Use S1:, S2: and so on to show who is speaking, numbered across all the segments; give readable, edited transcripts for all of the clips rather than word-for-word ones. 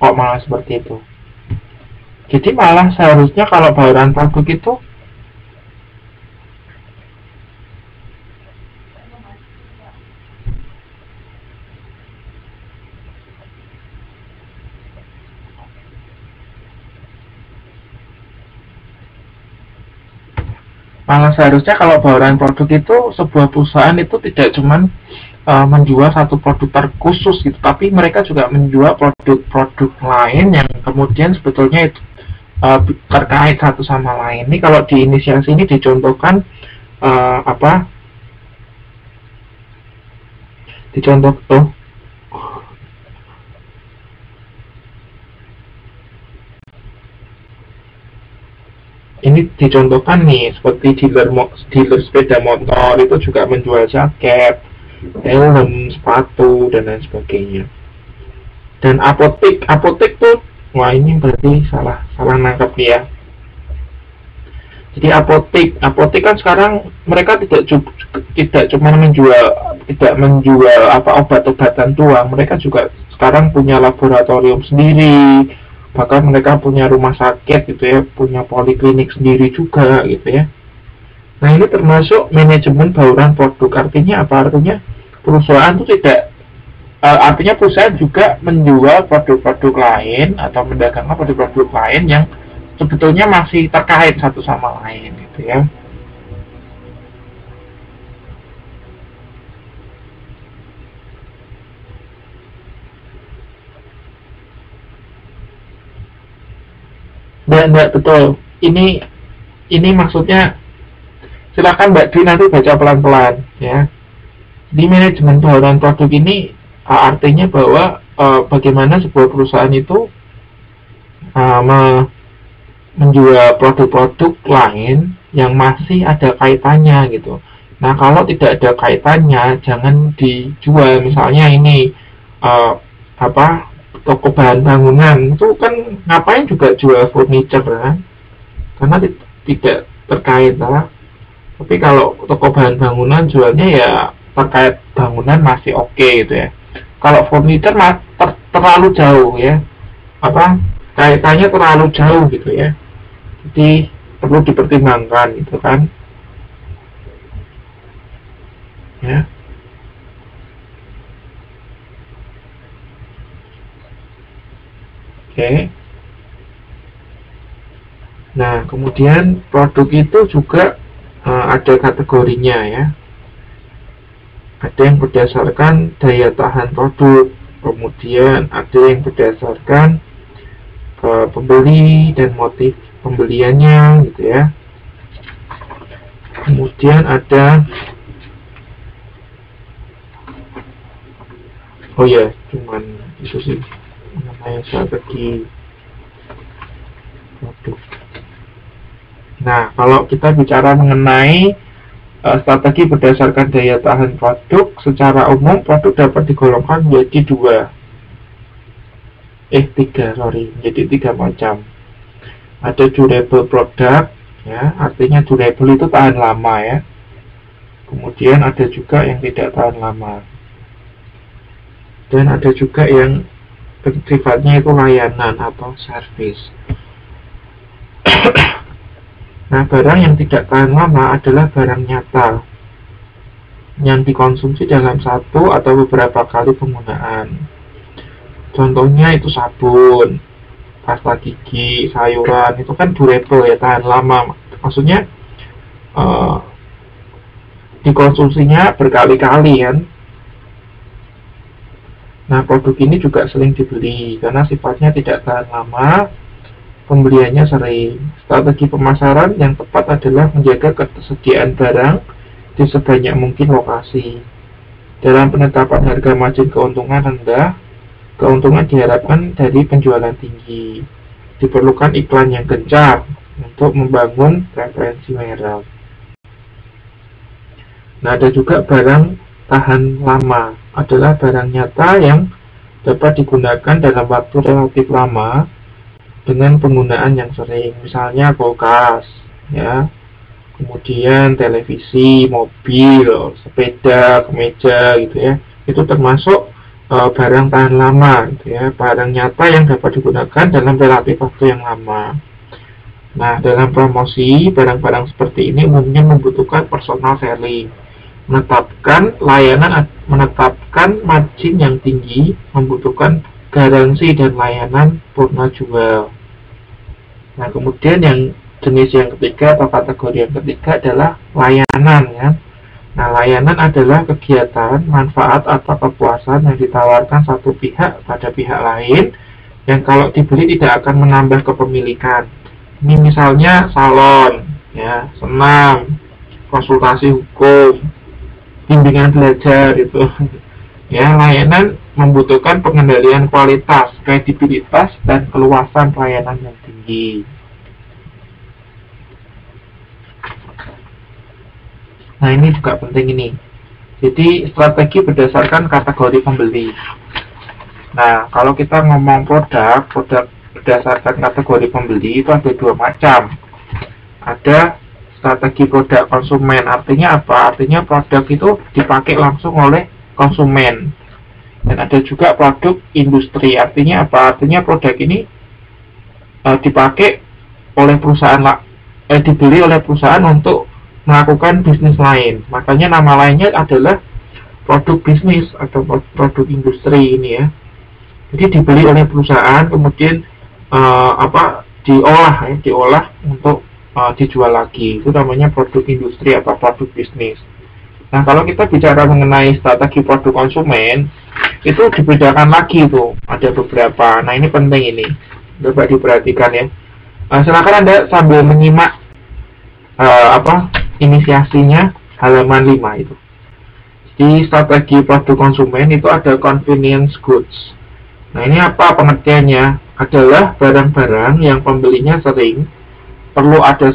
S1: kok malah seperti itu. Jadi malah seharusnya kalau bauran produk itu bauran produk itu sebuah perusahaan itu tidak cuman menjual satu produk terkhusus gitu, tapi mereka juga menjual produk-produk lain yang kemudian sebetulnya itu terkait satu sama lain. Ini kalau di inisiasi ini dicontohkan dicontohkan nih, seperti dealer sepeda motor itu juga menjual jaket, helm, sepatu, dan lain sebagainya. Dan apotek tuh, wah ini berarti salah nangkep nih ya. Jadi apotek kan sekarang mereka tidak cuma menjual obat-obatan tua, mereka juga sekarang punya laboratorium sendiri, bahkan mereka punya rumah sakit gitu ya, punya poliklinik sendiri juga gitu ya. Nah ini termasuk manajemen bauran produk. Artinya apa? Artinya perusahaan itu artinya perusahaan juga menjual produk-produk lain atau mendagangkan produk-produk lain yang sebetulnya masih terkait satu sama lain gitu ya. Enggak, betul. Ini maksudnya, silakan Mbak Dwi nanti baca pelan-pelan ya. Di manajemen bauran produk ini artinya bahwa bagaimana sebuah perusahaan itu menjual produk-produk lain yang masih ada kaitannya gitu. Nah kalau tidak ada kaitannya jangan dijual. Misalnya ini toko bahan bangunan itu kan ngapain juga jual furniture kan, karena tidak terkait lah. Tapi kalau toko bahan bangunan jualnya ya terkait bangunan masih oke gitu ya. Kalau furniture terlalu jauh ya, kaitannya terlalu jauh gitu ya, jadi perlu dipertimbangkan gitu kan ya. Oke. Nah, kemudian produk itu juga ada kategorinya ya. Ada yang berdasarkan daya tahan produk, kemudian ada yang berdasarkan pembeli dan motif pembeliannya gitu ya. Kemudian ada cuman itu sih namanya strategi produk. Nah, kalau kita bicara mengenai strategi berdasarkan daya tahan produk, secara umum produk dapat digolongkan menjadi menjadi tiga macam. Ada durable product ya, artinya durable itu tahan lama ya. Kemudian ada juga yang tidak tahan lama. Dan ada juga yang sifatnya itu layanan atau service. Nah, barang yang tidak tahan lama adalah barang nyata yang dikonsumsi dalam satu atau beberapa kali penggunaan. Contohnya itu sabun, pasta gigi, sayuran, itu kan durable ya, tahan lama. Maksudnya dikonsumsinya berkali-kali kan. Nah, produk ini juga sering dibeli karena sifatnya tidak tahan lama, pembeliannya sering. Strategi pemasaran yang tepat adalah menjaga ketersediaan barang di sebanyak mungkin lokasi. Dalam penetapan harga margin keuntungan rendah, keuntungan diharapkan dari penjualan tinggi. Diperlukan iklan yang gencar untuk membangun referensi merek. Nah, ada juga barang tahan lama, adalah barang nyata yang dapat digunakan dalam waktu relatif lama dengan penggunaan yang sering, misalnya kulkas ya, kemudian televisi, mobil, sepeda, kemeja gitu ya. Itu termasuk barang tahan lama, gitu ya, barang nyata yang dapat digunakan dalam relatif waktu yang lama. Nah, dalam promosi, barang-barang seperti ini umumnya membutuhkan personal selling, menetapkan margin yang tinggi, membutuhkan garansi dan layanan purna jual. Nah, kemudian yang jenis yang ketiga atau kategori yang ketiga adalah layanan, ya. Nah, layanan adalah kegiatan, manfaat atau kepuasan yang ditawarkan satu pihak pada pihak lain yang kalau dibeli tidak akan menambah kepemilikan. Ini misalnya salon, ya, senam, konsultasi hukum, bimbingan belajar itu. Ya, layanan membutuhkan pengendalian kualitas, kredibilitas, dan keluasan pelayanan yang tinggi. Nah, ini juga penting ini. Jadi, strategi berdasarkan kategori pembeli. Nah, kalau kita ngomong produk berdasarkan kategori pembeli itu ada dua macam. Ada strategi produk konsumen, artinya apa? Artinya produk itu dipakai langsung oleh konsumen. Dan ada juga produk industri, artinya apa? Artinya produk ini dipakai oleh perusahaan, dibeli oleh perusahaan untuk melakukan bisnis lain. Makanya nama lainnya adalah produk bisnis atau produk industri ini, ya. Jadi dibeli oleh perusahaan, kemudian diolah untuk dijual lagi. Itu namanya produk industri atau produk bisnis. Nah, kalau kita bicara mengenai strategi produk konsumen, itu dibedakan lagi tuh, ada beberapa. Nah, ini penting ini, coba diperhatikan, ya. Silakan Anda sambil menyimak inisiasinya halaman 5 itu. Di strategi produk konsumen itu ada convenience goods. Nah, ini apa pengertiannya? Adalah barang-barang yang pembelinya sering, perlu ada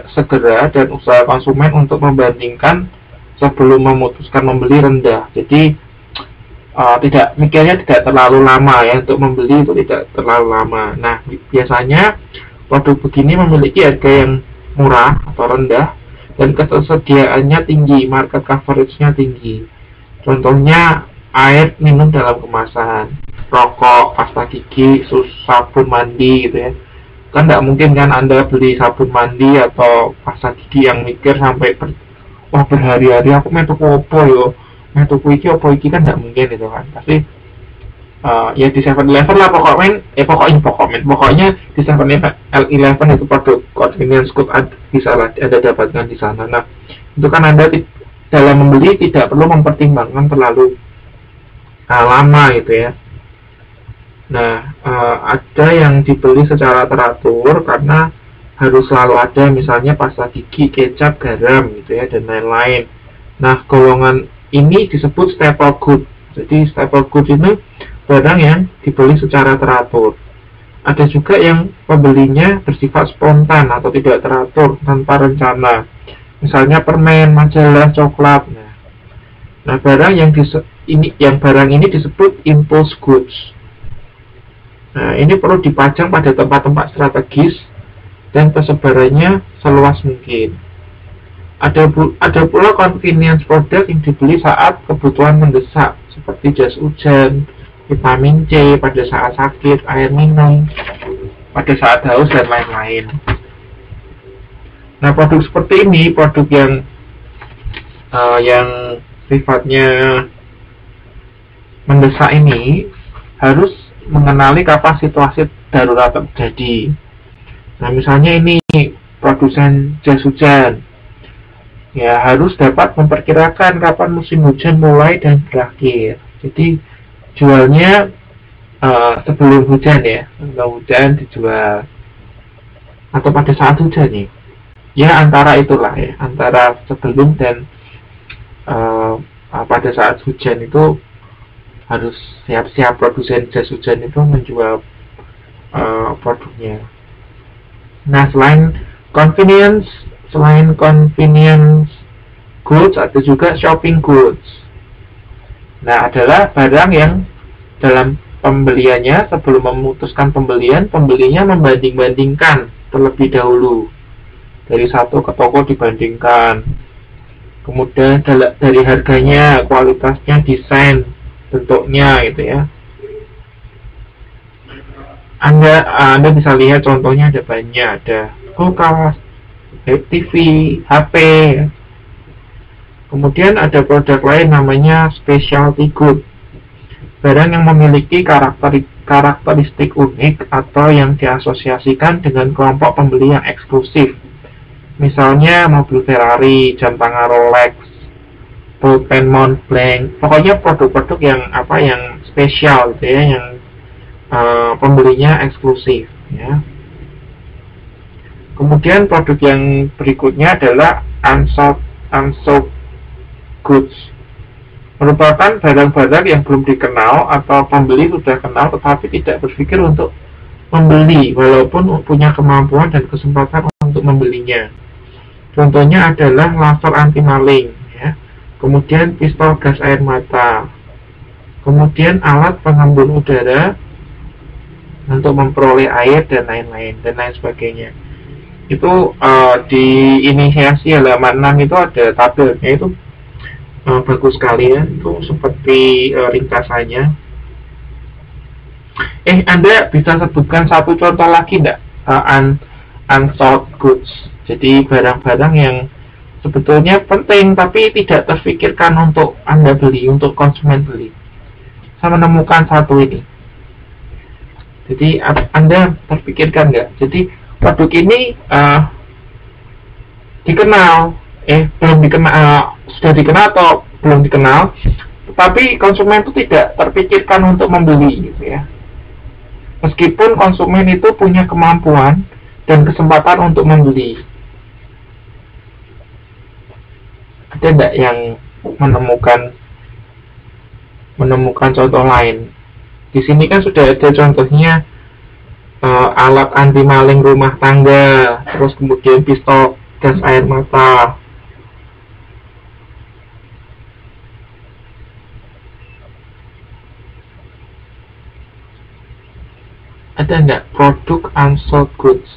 S1: segera dan usaha konsumen untuk membandingkan sebelum memutuskan membeli rendah. Jadi mikirnya tidak terlalu lama, ya, untuk membeli itu tidak terlalu lama. Nah, biasanya produk begini memiliki harga yang murah atau rendah dan ketersediaannya tinggi, market coverage-nya tinggi. Contohnya air minum dalam kemasan, rokok, pasta gigi, sabun mandi, gitu, ya. Kan tidak mungkin kan Anda beli sabun mandi atau pasta gigi yang mikir sampai berhari-hari aku main tuku opo yo, main tuku iki opo iki, kan tidak mungkin itu kan. Pasti ya di 7-Eleven lah pokoknya di 7-Eleven itu produk convenience good bisa lah ada dapatkan di sana. Nah, itu kan Anda dalam membeli tidak perlu mempertimbangkan terlalu lama, gitu, ya. Nah, ada yang dibeli secara teratur karena harus selalu ada, misalnya pasta gigi, kecap, garam, gitu, ya, dan lain-lain. Nah, golongan ini disebut staple good. Jadi staple good ini barang yang dibeli secara teratur. Ada juga yang pembelinya bersifat spontan atau tidak teratur, tanpa rencana. Misalnya permen, majalah, coklat. Nah, barang ini disebut impulse goods. Nah, ini perlu dipajang pada tempat-tempat strategis dan persebarannya seluas mungkin. Ada pula convenience product yang dibeli saat kebutuhan mendesak, seperti jas hujan, vitamin C pada saat sakit, air minum pada saat haus, dan lain-lain. Nah, produk seperti ini, produk yang sifatnya mendesak ini harus mengenali kapan situasi darurat terjadi. Nah, misalnya ini produsen jas hujan, ya, harus dapat memperkirakan kapan musim hujan mulai dan berakhir. Jadi jualnya sebelum hujan, ya, sebelum hujan dijual, atau pada saat hujan, nih, ya, antara itulah, ya, antara sebelum dan pada saat hujan itu harus siap-siap produsen jas hujan itu menjual produknya. Nah, selain convenience goods, ada juga shopping goods. Nah, adalah barang yang dalam pembeliannya, sebelum memutuskan pembelinya membanding-bandingkan terlebih dahulu. Dari satu ke toko dibandingkan. Kemudian dari harganya, kualitasnya, desain, bentuknya gitu ya. Anda bisa lihat contohnya ada banyak, ada kulkas, TV, HP. Kemudian ada produk lain namanya specialty good, barang yang memiliki karakteristik unik atau yang diasosiasikan dengan kelompok pembeli yang eksklusif. Misalnya mobil Ferrari, jam tangan Rolex, pulpen Montblanc, pokoknya produk-produk yang yang spesial gitu ya, yang pembelinya eksklusif ya. Kemudian produk yang berikutnya adalah unsold goods, merupakan barang-barang yang belum dikenal atau pembeli sudah kenal tetapi tidak berpikir untuk membeli walaupun punya kemampuan dan kesempatan untuk membelinya. Contohnya adalah laser anti maling ya. Kemudian pistol gas air mata, kemudian alat pengembun udara untuk memperoleh air dan lain sebagainya. Itu di inisiasi halaman 6 itu ada tabelnya, itu bagus sekali ya, itu seperti ringkasannya. Anda bisa sebutkan satu contoh lagi enggak unsold goods, jadi barang-barang yang sebetulnya penting tapi tidak terfikirkan untuk Anda beli, untuk konsumen beli. Saya menemukan satu ini. Jadi Anda terpikirkan nggak? Jadi produk ini dikenal, belum dikenal, sudah dikenal atau belum dikenal, tetapi konsumen itu tidak terpikirkan untuk membeli gitu ya. Meskipun konsumen itu punya kemampuan dan kesempatan untuk membeli. Ada nggak yang menemukan contoh lain? Di sini kan sudah ada contohnya alat anti maling rumah tangga, terus kemudian pistol gas air mata. Ada enggak produk unsold goods?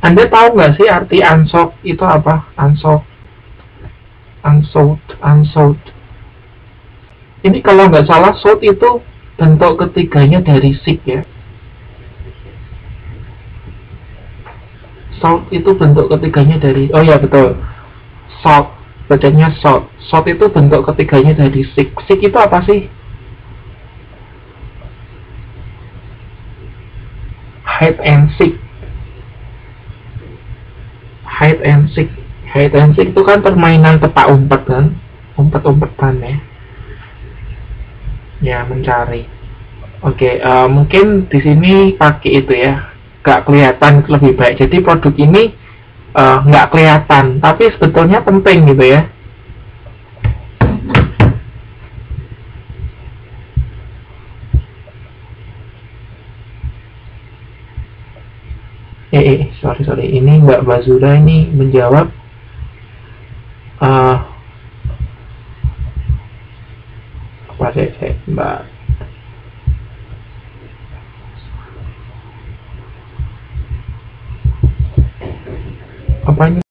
S1: Anda tahu nggak sih arti unsold itu apa? Unsold. Ini kalau nggak salah sold itu bentuk ketiganya dari SIG ya. Sold itu bentuk ketiganya dari, oh ya betul, sold, bacanya sold. Sold itu bentuk ketiganya dari SIG. SIG itu apa sih? Hide and seek. Hide and seek itu kan permainan tepak umpet kan, umpet-umpetan ya. Ya, mencari. Oke, mungkin di sini pakai itu ya, nggak kelihatan lebih baik. Jadi produk ini nggak kelihatan, tapi sebetulnya penting gitu ya. Sorry, ini Mbak Bazura ini menjawab apa saya Mbak apanya